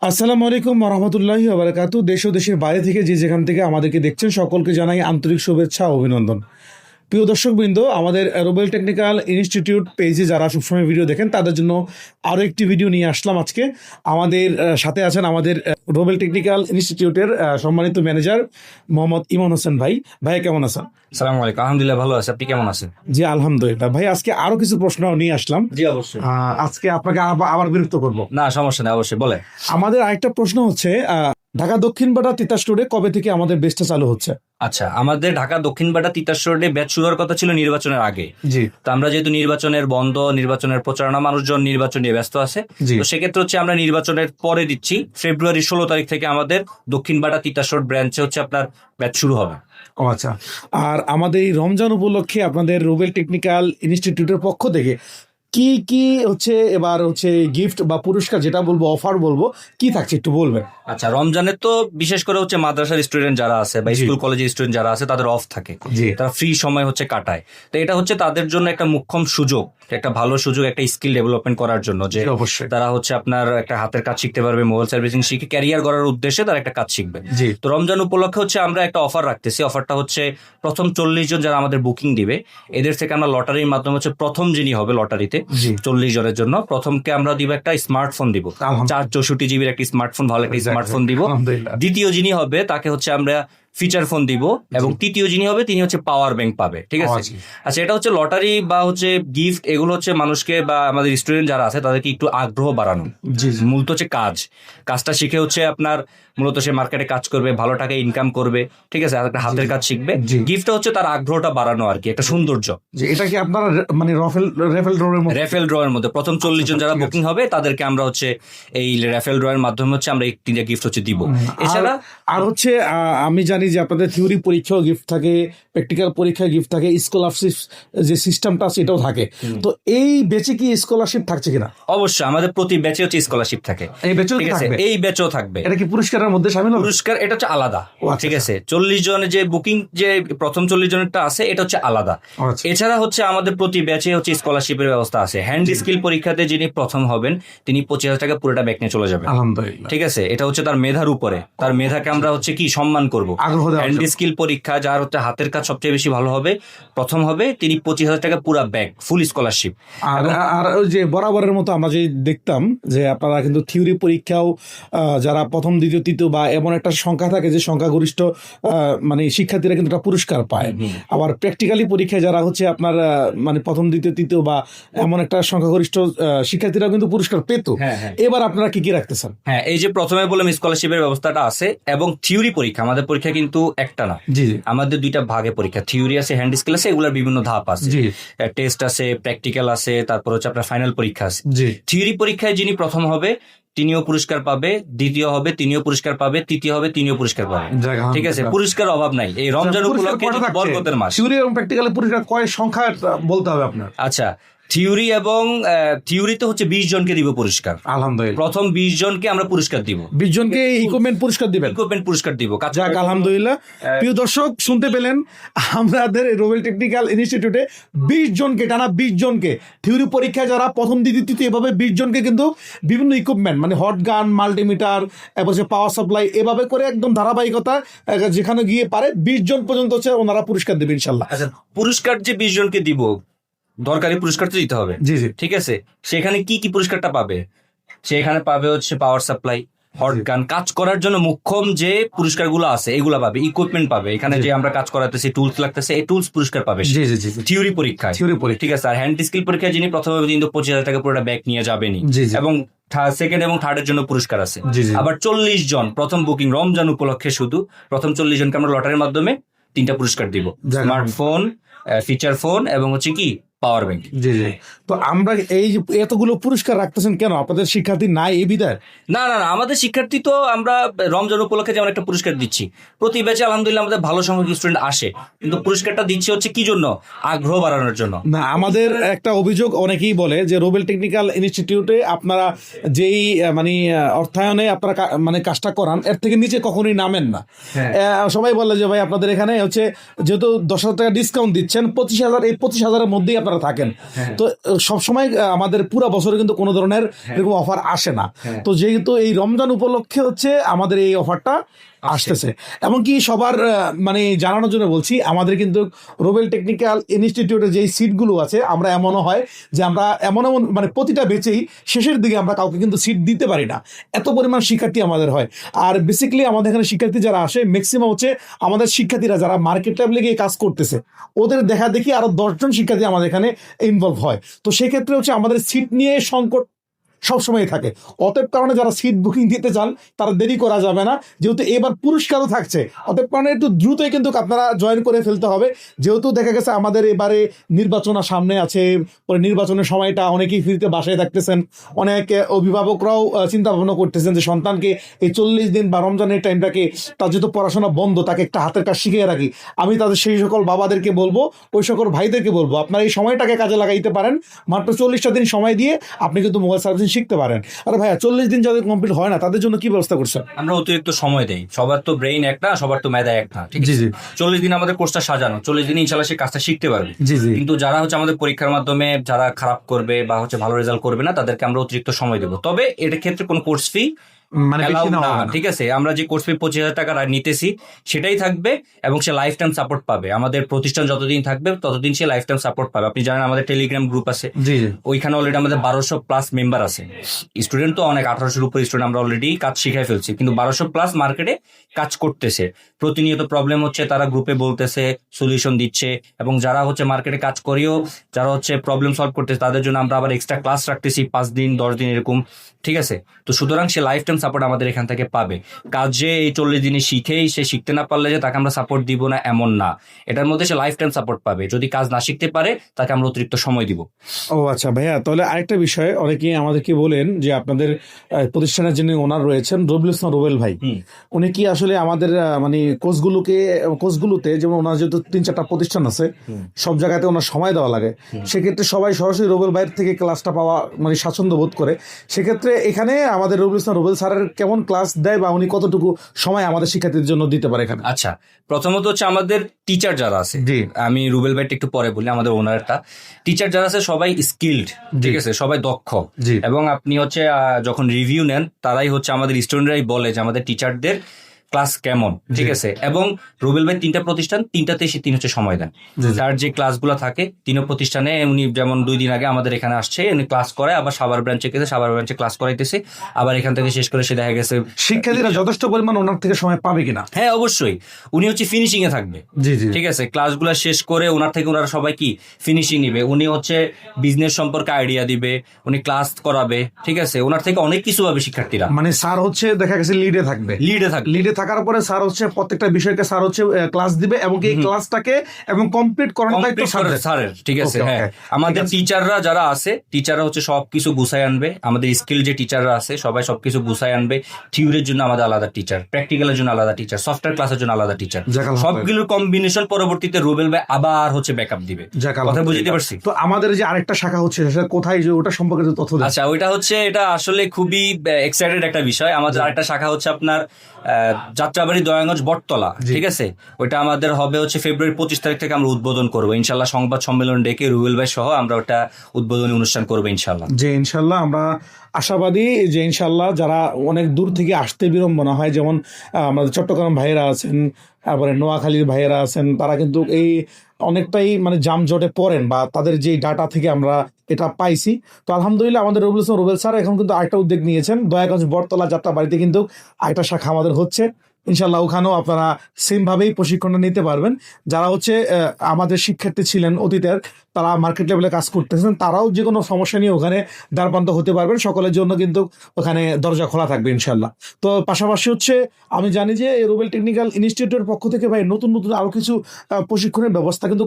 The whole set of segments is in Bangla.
আসসালামু আলাইকুম রহমতুল্লাহি ওয়া বারাকাতু। দেশ ও দেশের বাইরে থেকে যে যেখান থেকে আমাদেরকে দেখছেন সকলকে জানাই আন্তরিক শুভেচ্ছা ও অভিনন্দন। প্রিয় দর্শকবৃন্দ, আমাদের রোবেল টেকনিক্যাল ইনস্টিটিউট পেজে যারা সবসময় ভিডিও দেখেন তাদের জন্য আরও একটি ভিডিও নিয়ে আসলাম আজকে। আমাদের সাথে আছেন আমাদের রোবেল টেকনিক্যাল ইনস্টিটিউটের সম্মানিত ম্যানেজার মোহাম্মদ ইমন হোসেন ভাই। ভাই কেমন আছেন? আসসালামু আলাইকুম। আলহামদুলিল্লাহ ভালো আছে, আপনি কেমন আছেন? জি আলহামদুলিল্লাহ। ভাই আজকে আরো কিছু প্রশ্ন নিয়ে আসলাম। জি অবশ্যই। আজকে আপনাকে আবার বিরক্ত করব না সমস্যা নেই, অবশ্যই বলে। আমাদের আরেকটা প্রশ্ন হচ্ছে, ঢাকা দক্ষিণ বাটা তিতাস রোডে কবে থেকে আমাদের বেচটা চালু হচ্ছে? আচ্ছা, আমাদের ঢাকা দক্ষিণ বাটা তিতাস রোডে ব্যাচ শুরু হওয়ার কথা ছিল নির্বাচনের আগে। জি। তো আমরা যেহেতু নির্বাচনের বন্ধ, নির্বাচনের প্রচারণা, মানুষজন নির্বাচন নিয়ে ব্যস্ত আছে, তো সেক্ষেত্রে হচ্ছে আমরা নির্বাচনের পরে দিচ্ছি। ফেব্রুয়ারি 16 তারিখ থেকে আমাদের দক্ষিণ বাটা তিতাস রোড ব্রাঞ্চে হচ্ছে আপনার ব্যাচ শুরু হবে। ও আচ্ছা। আর আমাদের এই রমজান উপলক্ষে আপনাদের রোবেল টেকনিক্যাল ইনস্টিটিউটের পক্ষ থেকে কি কি হচ্ছে এবার হচ্ছে গিফট বা পুরস্কার যেটা বলবো, অফার বলবো, কি থাকছে একটু বলবেন? আচ্ছা, রমজানের তো বিশেষ করে হচ্ছে মাদ্রাসার স্টুডেন্ট যারা আছে বা স্কুল কলেজের স্টুডেন্ট যারা আছে তাদের অফ থাকে, তারা ফ্রি সময় হচ্ছে কাটায়। তো এটা হচ্ছে তাদের জন্য একটা মুখ্যম সুযোগ, একটা ভালো সুযোগ, একটা স্কিল ডেভেলপমেন্ট করার জন্য, যে অবশ্যই তারা হচ্ছে আপনার একটা হাতের কাজ শিখতে পারবে, মোবাইল সার্ভিসিং শিখে ক্যারিয়ার গড়ার উদ্দেশ্যে তারা একটা কাজ শিখবে। তো রমজান উপলক্ষে হচ্ছে আমরা একটা অফার রাখতেছি। অফারটা হচ্ছে প্রথম 40 জন যারা আমাদের বুকিং দিবে এদের থেকে আমরা লটারির মাধ্যমে হচ্ছে প্রথম যিনি হবে লটারিতে 40 জনের জন্য প্রথমকে আমরা দিব একটা স্মার্টফোন দিব, 464 জিবির একটা স্মার্টফোন, ভালো একটা স্মার্টফোন দিব। দ্বিতীয় যিনি হবে তাকে হচ্ছে আমরা ফিচার ফোন দিব, এবং তৃতীয় যিনি হবে তিনি হচ্ছে পাওয়ার ব্যাংক পাবে। ঠিক আছে? আচ্ছা, এটা হচ্ছে লটারি বা হচ্ছে গিফট, এগুলো হচ্ছে মানুষকে বা আমাদের স্টুডেন্ট যারা আছে তাদেরকে একটু আগ্রহ বাড়ানো। মূলত হচ্ছে কাজটা শিখে হচ্ছে আপনার মূলত সে মার্কেটে কাজ করবে, ভালো টাকা ইনকাম করবে। ঠিক আছে? একটা হাতের কাজ শিখবে। গিফটটা হচ্ছে তার আগ্রহটা বাড়ানো আর কি, একটা সৌন্দর্য। এটা কি আপনারা মানে রেফেল ড্রয়ের মধ্যে প্রথম 40 জন যারা বুকিং হবে তাদেরকে আমরা হচ্ছে এই রেফেল ড্রয়ের মাধ্যমে হচ্ছে আমরা একটি গিফট হচ্ছে দিব। এছাড়া আর হচ্ছে আমি জানি যে আপনাদের থিওরি পরীক্ষাও গিফট থাকে, প্র্যাকটিক্যাল পরীক্ষায় গিফট থাকে, স্কলারশিপ যে সিস্টেমটা আছে এটাও থাকে। তো এই ব্যাচে কি স্কলারশিপ থাকছে কিনা? অবশ্যই, আমাদের প্রতি ব্যাচে হচ্ছে স্কলারশিপ থাকে। এই ব্যাচও থাকবে। এটা কি পুরস্কারের মধ্যে শামিল হবে? পুরস্কার এটা হচ্ছে আলাদা। ঠিক আছে? 40 জনের যে বুকিং, যে প্রথম 40 জনেরটা আছে এটা হচ্ছে আলাদা। এছাড়া হচ্ছে আমাদের প্রতি ব্যাচে হচ্ছে স্কলারশিপের ব্যবস্থা আছে। হ্যান্ড স্কিল পরীক্ষাতে যিনি প্রথম হবেন তিনি 25,000 টাকা পুরোটা ব্যাক নিয়ে চলে যাবেন। আলহামদুলিল্লাহ। ঠিক আছে? এটা হচ্ছে তার মেধার উপরে, তার মেধাকে আমরা হচ্ছে কি সম্মান করবো। হ্যান্ড স্কিল পরীক্ষা যার হচ্ছে হাতের কাজ সবচেয়ে বেশি ভালো হবে, প্রথম হবে, তিনি 25,000 টাকা পুরা ব্যাক ফুল স্কলারশিপ। আর ওই যে বরাবরের মতো আমরা যে দেখতাম যে আপনারা কিন্তু থিওরি পরীক্ষাও যারা প্রথম দ্বিতীয় তৃতীয় বা এমন একটা সংখ্যা থাকে যে সংখ্যাগরিষ্ঠ মানে শিক্ষার্থীরা কিন্তু একটা পুরস্কার পায়। আবার প্র্যাকটিক্যালি পরীক্ষায় যারা হচ্ছে আপনার মানে প্রথম দ্বিতীয় তৃতীয় বা এমন একটা সংখ্যাগরিষ্ঠ শিক্ষার্থীরা কিন্তু পুরস্কার পেত। এবার আপনারা কি কি রাখতেছেন? হ্যাঁ, এই যে প্রথমে বললাম স্কলারশিপের ব্যবস্থাটা আছে, এবং থিওরি পরীক্ষা, আমাদের পরীক্ষা কিন্তু একটা না, আমাদের দুইটা ভাগে পরীক্ষা। থিওরি আছে, হ্যান্ড স্কিল আছে, এগুলোর বিভিন্ন ধাপ আছে, টেস্ট আছে, প্র্যাকটিক্যাল আছে, তারপর হচ্ছে আপনার ফাইনাল পরীক্ষা আছে। থিওরি পরীক্ষায় যিনি প্রথম হবে তিনিও পুরস্কার পাবে, দ্বিতীয় হবে তিনিও পুরস্কার পাবে, তৃতীয় হবে তিনিও পুরস্কার পাবে। ঠিক আছে? পুরস্কার অভাব নাই। এই রমজান উপলক্ষে বরকতের মাস। থিওরি এবং প্র্যাকটিক্যাল পুরস্কার কয় সংখ্যা বলতে হবে আপনার? আচ্ছা, থিওরিতে হচ্ছে 20 জনকে দিব পুরস্কার। আলহামদুলিল্লাহ। প্রথম 20 জনকে আমরা পুরস্কার দিব, 20 জনকে ইকুইপমেন্ট পুরস্কার দিবেন। ইকুইপমেন্ট পুরস্কার দিব। যাক আলহামদুলিল্লাহ। প্রিয় দর্শক শুনতে পেলেন, আমাদের রোবেল টেকনিক্যাল ইনস্টিটিউটে 20 জনকে, টানা 20 জনকে থিওরি পরীক্ষায় যারা প্রথম দ্বিতীয় তৃতীয় এভাবে 20 জনকে কিন্তু বিভিন্ন ইকুইপমেন্ট মানে হট গান, মাল্টিমিটার, এরপর পাওয়ার সাপ্লাই, এভাবে করে একদম ধারাবাহিকতা যেখানে গিয়ে পারে 20 জন পর্যন্ত হচ্ছে ওনারা পুরস্কার দেবে ইনশাল্লাহ। আচ্ছা, পুরস্কার যে 20 জনকে দিব, দরকারি পুরস্কার তো দিতে হবে। ঠিক আছে? সেখানে কি কি পুরস্কারটা পাবে? সেখানে পাবে হচ্ছে পাওয়ার সাপ্লাই, হট গান, কাজ করার জন্য মুখ্যম যে পুরস্কারগুলো আছে এগুলো পাবে, ইকুইপমেন্ট পাবে, এখানে যে আমরা কাজ করাতেছি টুলস লাগতেছে এই টুলস পুরস্কার পাবে থিওরি পরীক্ষায়। ঠিক আছে? আর হ্যান্ড স্কিল পরীক্ষায় যিনি প্রথমে কিন্তু 25,000 টাকা পুরোটা ব্যাক নিয়ে যাবেনি, এবং সেকেন্ড এবং থার্ডের জন্য পুরস্কার আছে। আবার 40 জন প্রথম বুকিং রমজান উপলক্ষে শুধু প্রথম 40 জনকে আমরা লটারির মাধ্যমে 3টা পুরস্কার দিব, স্মার্টফোন, ফিচার ফোন এবং হচ্ছে কি পাওয়ার ব্যাংক। তো আমরা এই এতগুলো পুরস্কার রাখতেছেন কেন? আপনাদের শিক্ষার্থী নাই এই বিধায়? না, আমাদের শিক্ষার্থী তো আমরা রমজান উপলক্ষে যেমন একটা পুরস্কার দিচ্ছি, প্রতি ব্যাচে আলহামদুলিল্লাহ আমাদের ভালো সংখ্যক স্টুডেন্ট আসে, কিন্তু পুরস্কারটা দিচ্ছি হচ্ছে কি জন্য? আগ্রহ বাড়ানোর জন্য। না, আমাদের একটা অভিযোগ অনেকেই বলে যে রোবেল টেকনিক্যাল ইনস্টিটিউটে আপনারা যেই মানে অর্থায়নে আপনারা মানে কাজটা করান এর থেকে নিচে কখনোই নামেন না। সবাই বলে যে ভাই আপনাদের এখানে হচ্ছে যেহেতু 10,000 টাকা ডিসকাউন্ট দিচ্ছেন, 25,000, এই 25,000-এর মধ্যেই আপনারা আপনারা থাকেন, তো সবসময় আমাদের পুরো বছরে কিন্তু কোনো ধরনের এরকম অফার আসে না। তো যেহেতু এই রমজান উপলক্ষে হচ্ছে আমাদের এই অফারটা আসতেছে, এমনকি সবার মানে জানানোর জন্য বলছি, আমাদের কিন্তু রোবেল টেকনিক্যাল ইনস্টিটিউটের যেই সিটগুলো আছে, আমরা এমনও হয় যে আমরা এমন মানে প্রতিটা বেচেই শেষের দিকে আমরা কাউকে কিন্তু সিট দিতে পারি না, এত পরিমাণ শিক্ষার্থী আমাদের হয়। আর বেসিক্যালি আমাদের এখানে শিক্ষার্থী যারা আসে ম্যাক্সিমাম হচ্ছে আমাদের শিক্ষার্থীরা যারা মার্কেট লেভেলে গিয়ে কাজ করতেছে, ওদের দেখা দেখি আরো 10 জন শিক্ষার্থী আমাদের এখানে ইনভলভ হয়। তো সেক্ষেত্রে হচ্ছে আমাদের সিট নিয়ে সংকট সবসময় থাকে। অতএব কারণে যারা সিট বুকিং দিতে চান তারা দেরি করা যাবে না, যেহেতু এবার পুরস্কারও থাকছে। অতএব কারণে একটু দ্রুতই কিন্তু আপনারা জয়েন করে ফেলতে হবে, যেহেতু দেখা গেছে আমাদের এবারে নির্বাচন সামনে আছে। পরে নির্বাচনের সময়টা অনেকেই ফ্রিতে বাসায় থাকতেছেন, অনেক অভিভাবকরাও চিন্তা ভাবনা করতেছেন যে সন্তানকে এই 40 দিন বা রমজানের টাইমটাকে, তার যেহেতু পড়াশোনা বন্ধ, তাকে একটা হাতের কাজ শিখিয়ে রাখি। আমি তাদের সেই সকল বাবাদেরকে বলবো, ওই সকল ভাইদেরকে বলবো, আপনারা এই সময়টাকে কাজে লাগাইতে পারেন। মাত্র 40টা দিন সময় দিয়ে আপনি কিন্তু মোবাইল সার্ভিসিং শিখতে পারেন। আরে ভাইয়া, 40 দিন যাদের কমপ্লিট হয় না তাদের জন্য কি ব্যবস্থা করছেন? আমরা অতিরিক্ত সময় দেই, সবার তো ব্রেইন এক না, সবার তো মেধা এক না, ঠিক আছে? 40 দিন আমাদের কোর্সটা সাজানো, 40 দিনে ইনশাল্লাহ সে কাজটা শিখতে পারবে। কিন্তু যারা হচ্ছে আমাদের পরীক্ষার মাধ্যমে যারা খারাপ করবে বা হচ্ছে ভালো রেজাল্ট করবে না, তাদেরকে আমরা অতিরিক্ত সময় দেবো। তবে এর ক্ষেত্রে কোনো কোর্স ফি মানে ঠিক আছে, আমরা যে কোর্স ফি 25,000 টাকা নিতেছি সেটাই থাকবে, এবং সে লাইফ টাইম সাপোর্ট পাবে। আমাদের প্রতিষ্ঠান যতদিন থাকবে ততদিন সে লাইফ টাইম সাপোর্ট পাবে। আপনি জানেন আমাদের টেলিগ্রাম গ্রুপ আছে, ওইখানে অলরেডি আমাদের 1200+ মেম্বার আছে। স্টুডেন্ট তো অনেক, 1800-এর উপর স্টুডেন্ট আমরা অলরেডি কাজ শিখাই ফেলছি, কিন্তু 1200+ মার্কেটে কাজ করতেছে। প্রতিনিয়ত প্রবলেম হচ্ছে, তারা গ্রুপে বলতেছে, সলিউশন দিচ্ছে, এবং যারা হচ্ছে মার্কেটে কাজ করেও যারা হচ্ছে প্রবলেম সলভ করতেছে, তাদের জন্য আমরা আবার এক্সট্রা ক্লাস রাখতেছি 5 দিন 10 দিন এরকম, ঠিক আছে? তো সুতরাং সে লাইফ টাইম সাপোর্ট আমাদের এখান থেকে পাবে। কাজ যে এই 40 দিনে শিখেই সে শিখতে না পারলে যে তাকে আমরা সাপোর্ট দিব না, এমন না। এটার মধ্যে সে লাইফ টাইম সাপোর্ট পাবে। যদি কাজ না শিখতে পারে তাকে আমরা অতিরিক্ত সময় দিব। ও আচ্ছা ভাইয়া, তাহলে আরেকটা বিষয়, অনেকেই আমাদেরকে বলেন যে আপনাদের প্রতিষ্ঠানের যিনি ওনার রয়েছেন রুবেল ভাই, উনি কি আসলে আমাদের মানে কোর্সগুলোতে, যেমন ওনার যেহেতু 3-4টা প্রতিষ্ঠান আছে, সব জায়গাতে ওনার সময় দেওয়া লাগে, সেক্ষেত্রে সবাই সরাসরি রুবেল ভাইয়ের থেকে ক্লাসটা পাওয়া মানে স্বাচ্ছন্দ্য বোধ করে। সেক্ষেত্রে এখানে আমাদের রুবেল স্যারের কেমন ক্লাস দেয় বা উনি কতটুকু সময় আমাদের শিক্ষার্থীদের জন্য দিতে পারে এখানে? আচ্ছা, প্রথমত হচ্ছে আমাদের টিচার যারা আছে, আমি রুবেল ভাইটা একটু পরে বলি, আমাদের ওনারটা টিচার যারা আছে সবাই স্কিলড, ঠিক আছে, সবাই দক্ষ। এবং আপনি হচ্ছে যখন রিভিউ নেন, তারাই হচ্ছে আমাদের স্টুডেন্টরাই বলে যে আমাদের টিচারদের ক্লাস কেমন, ঠিক আছে? এবং রুবেল ভাই 3টা প্রতিষ্ঠান, 3টাতে তিনি হচ্ছে সময় দেন। তার যে ক্লাসগুলো থাকে 3 প্রতিষ্ঠানে, উনি যেমন 2 দিন আগে আমাদের এখানে আসছে, উনি ক্লাস করে, আবার সাভার ব্রাঞ্চে ক্লাস করাইতেছে, আবার এখান থেকে শেষ করে সে দেখা গেছে শিক্ষার্থীরা যথেষ্ট পরিমাণ ওনার থেকে সময় পাবে কিনা? হ্যাঁ, অবশ্যই। উনি হচ্ছে ফিনিশিং এ থাকবে, ঠিক আছে? ক্লাসগুলো শেষ করে ওনার থেকে ওনারা সবাই কি ফিনিশিং নিবে। উনি হচ্ছে বিজনেস সম্পর্কে আইডিয়া দিবে, উনি ক্লাস করাবে, ঠিক আছে? ওনার থেকে অনেক কিছু পাবে শিক্ষার্থীরা। মানে স্যার হচ্ছে দেখা গেছে লিডে থাকার পরে স্যার হচ্ছে প্রত্যেকটা বিষয়কে স্যার হচ্ছে ক্লাস দিবে, এবং এই ক্লাসটাকে এবং কমপ্লিট করার দায়িত্ব স্যারের, ঠিক আছে? হ্যাঁ, আমাদের টিচাররা যারা আছে, টিচাররা হচ্ছে সবকিছু গুছায় আনবে। আমাদের স্কিল যে টিচাররা আছে সবাই সবকিছু গুছায় আনবে। থিওরির জন্য আমাদের আলাদা টিচার, প্র্যাকটিক্যালের জন্য আলাদা টিচার, সফটওয়্যার ক্লাসের জন্য আলাদা টিচার, সবগুলোর কম্বিনেশন পরবর্তীতে রুবেল ভাই আবার হচ্ছে ব্যাকআপ দিবে। কথা বুঝতে পারছি? তো আমাদের যে আরেকটা শাখা হচ্ছে সেটা কোথায়, যে ওটা সম্পর্কে তথ্য দেন? আচ্ছা, ওইটা হচ্ছে, এটা আসলে খুবই এক্সাইটেড একটা বিষয়। আমাদের আরেকটা শাখা হচ্ছে আপনার যাত্রাবাড়ি দয়াগঞ্জ বটতলা, ঠিক আছে? ওইটা আমাদের হবে হচ্ছে ফেব্রুয়ারি 25 তারিখ থেকে আমরা উদ্বোধন করবো ইনশাল্লাহ। সংবাদ সম্মেলন ডেকে রুবেল ভাই সহ আমরা ওটা উদ্বোধনী অনুষ্ঠান করবো ইনশাল্লাহ। যে ইনশাল্লাহ আমরা আশাবাদী যে ইনশাল্লাহ যারা অনেক দূর থেকে আসতে বিড়ম্বনা হয়, যেমন আমাদের চট্টগ্রাম ভাইয়েরা আছেন, তারপরে নোয়াখালীর ভাইয়েরা আছেন, তারা কিন্তু এই অনেকটাই মানে জামজটে পড়েন, বা তাদের যে ডাটা থেকে আমরা এটা পাইছি। তো আলহামদুলিল্লাহ আমাদের রুবেল স্যার এখন কিন্তু আরেকটা উদ্যোগ নিয়েছেন, দয়াগঞ্জ বটতলা যাত্রাবাড়িতে কিন্তু আরেকটা শাখা আমাদের হচ্ছে। ইনশাল্লাহ ওখানেও আপনারা সেমভাবেই প্রশিক্ষণটা নিতে পারবেন। যারা হচ্ছে আমাদের শিক্ষার্থী ছিলেন অতীতের, তারা মার্কেট লেভেলে কাজ করতেছেন, তারাও যে কোনো সমস্যা নিয়ে ওখানে দ্বারপ্রান্ত হতে পারবেন। সকলের জন্য কিন্তু ওখানে দরজা খোলা থাকবে ইনশাল্লাহ। তো পাশাপাশি হচ্ছে আমি জানি যে রুবেল টেকনিক্যাল ইনস্টিটিউটের পক্ষ থেকে ভাই নতুন আরো কিছু প্রশিক্ষণের ব্যবস্থা কিন্তু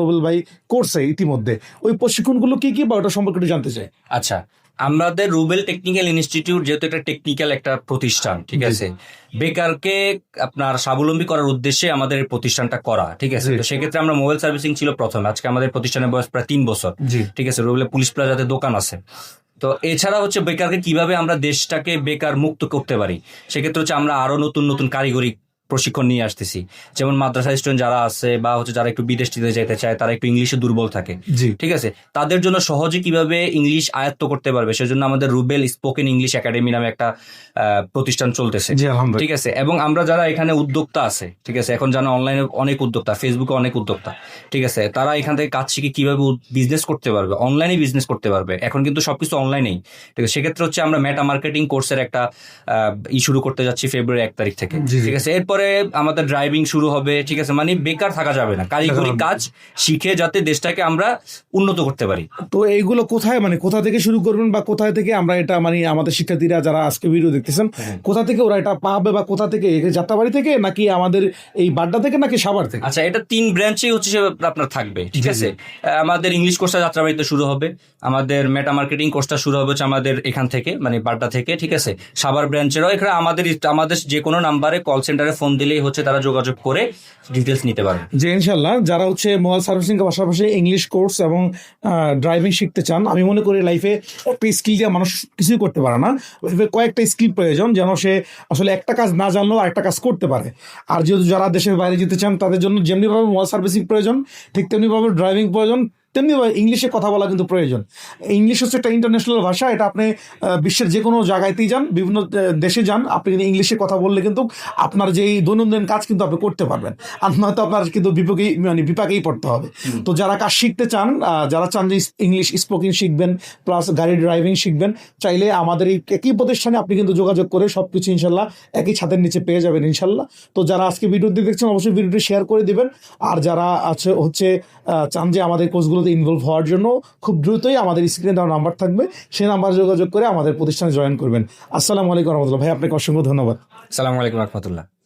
রুবেল ভাই করছে ইতিমধ্যে। ওই প্রশিক্ষণগুলো কি বা ওটা সম্পর্কে একটু জানতে চাই। আচ্ছা, আমাদের রুবেল টেকনিক্যাল ইনস্টিটিউট যেহেতু একটা টেকনিক্যাল একটা প্রতিষ্ঠান, ঠিক আছে, বেকারকে আপনার স্বাবলম্বী করার উদ্দেশ্যে আমাদের এই প্রতিষ্ঠানটা করা, ঠিক আছে? তো সেক্ষেত্রে আমরা মোবাইল সার্ভিসিং ছিল প্রথম। আজকে আমাদের প্রতিষ্ঠানের বয়স প্রায় 3 বছর, ঠিক আছে? রুবেল পুলিশ প্লাজাতে দোকান আছে। তো এছাড়া হচ্ছে বেকারকে কিভাবে আমরা দেশটাকে বেকার মুক্ত করতে পারি, সেক্ষেত্রে হচ্ছে আমরা আরো নতুন কারিগরি প্রশিক্ষণ নিয়ে আসতেছি। যেমন মাদ্রাসা স্টুডেন্ট যারা আছে বা হচ্ছে যারা একটু বিদেশ টিদেশ যেতে চায়, তারা একটু ইংলিশে দুর্বল থাকে, জি ঠিক আছে, তাদের জন্য সহজে কিভাবে ইংলিশ আয়ত্ত করতে পারবে সেজন্য আমাদের রুবেল স্পোকেন ইংলিশ একাডেমি নামে একটা প্রতিষ্ঠান চলতেছে, জি আলহামদুলিল্লাহ। ঠিক আছে। এবং আমরা যারা এখানে উদ্যোক্তা আছে, ঠিক আছে, এখন জানো অনলাইনে অনেক উদ্যোক্তা, ফেসবুকে অনেক উদ্যোক্তা, ঠিক আছে, তারা এখান থেকে কাজ শিখে কিভাবে বিজনেস করতে পারবে, অনলাইনে বিজনেস করতে পারবে। এখন কিন্তু সবকিছু অনলাইনেই, ঠিক আছে। সেক্ষেত্রে হচ্ছে আমরা মেটা মার্কেটিং কোর্সের একটা শুরু করতে যাচ্ছি ফেব্রুয়ারি 1 তারিখ থেকে, জি, জি। ঠিক আছে। এরপরে আমাদের ড্রাইভিং শুরু হবে, ঠিক আছে। মানে বেকার থাকা যাবে না, কারিগরি কাজ শিখে যাতে দেশটাকে আমরা উন্নত করতে পারি। তো এইগুলো কোথায়, মানে কোথা থেকে শুরু করবেন বা কোথায় থেকে আমরা এটা, মানে আমাদের শিক্ষার্থীরা যারা আজকে ভিডিও দেখতেছেন কোথা থেকে ওরা এটা পাবে, বা কোথা থেকে, যাত্রাবাড়ি থেকে নাকি আমাদের এই বাড্ডা থেকে নাকি সাভার থেকে? আচ্ছা, এটা 3 ব্রাঞ্চেই হচ্ছে আপনার থাকবে, ঠিক জি, আছে। আমাদের ইংলিশ কোর্সটা যাত্রাবাড়িতে শুরু হবে, আমাদের মেটা মার্কেটিং কোর্সটা শুরু হবে হচ্ছে আমাদের এখান থেকে, মানে বাড্ডা থেকে, ঠিক আছে। সাভার ব্রাঞ্চেরও এখানে আমাদের যে কোনো নাম্বারে কল সেন্টারে ফোন দিলেই হচ্ছে তারা যোগাযোগ করে ডিটেলস নিতে পারে। যে ইনশাল্লাহ যারা হচ্ছে মোবাইল সার্ভিসিং এর পাশাপাশি ইংলিশ কোর্স এবং ড্রাইভিং শিখতে চান, আমি মনে করি লাইফে একটা স্কিল দিয়ে মানুষ কিছুই করতে পারে না, লাইফে কয়েকটা স্কিল প্রয়োজন যেন সে আসলে একটা কাজ না জানলেও আরেকটা কাজ করতে পারে। আর যেহেতু যারা দেশের বাইরে যেতে চান তাদের জন্য যেমনিভাবে মোবাইল সার্ভিসিং প্রয়োজন, ঠিক তেমনিভাবে ড্রাইভিং প্রয়োজন, তেমনি ইংলিশে কথা বলা কিন্তু প্রয়োজন। ইংলিশ হচ্ছে একটা ইন্টারন্যাশনাল ভাষা, এটা আপনি বিশ্বের যে কোনো জায়গাতেই যান, বিভিন্ন দেশে যান, আপনি কিন্তু ইংলিশে কথা বললে কিন্তু আপনার যেই দৈনন্দিন কাজ কিন্তু আপনি করতে পারবেন, আর নয়তো আপনার কিন্তু বিপাকেই পড়তে হবে। তো যারা কাজ শিখতে চান, যারা চান যে ইংলিশ স্পোকিং শিখবেন প্লাস গাড়ি ড্রাইভিং শিখবেন, চাইলে আমাদের এই একই প্রতিষ্ঠানে আপনি কিন্তু যোগাযোগ করে সবকিছু ইনশাল্লাহ একই ছাদের নিচে পেয়ে যাবেন ইনশাল্লাহ। তো যারা আজকে ভিডিওটি দেখছেন অবশ্যই ভিডিওটি শেয়ার করে দিবেন। আর যারা হচ্ছে চান যে আমাদের কোর্সগুলোতে ইনভলভ হওয়ার জন্য, খুব দ্রুতই আমাদের স্ক্রিনে দেওয়া নাম্বার থাকবে, সেই নাম্বার যোগাযোগ করে আমাদের প্রতিষ্ঠানে জয়েন করবেন। আসসালামু আলাইকুম রহমতুল্লাহ। ভাই আপনাকে অসংখ্য ধন্যবাদ। আসসালামু আলাইকুম রহমতুল্লাহ।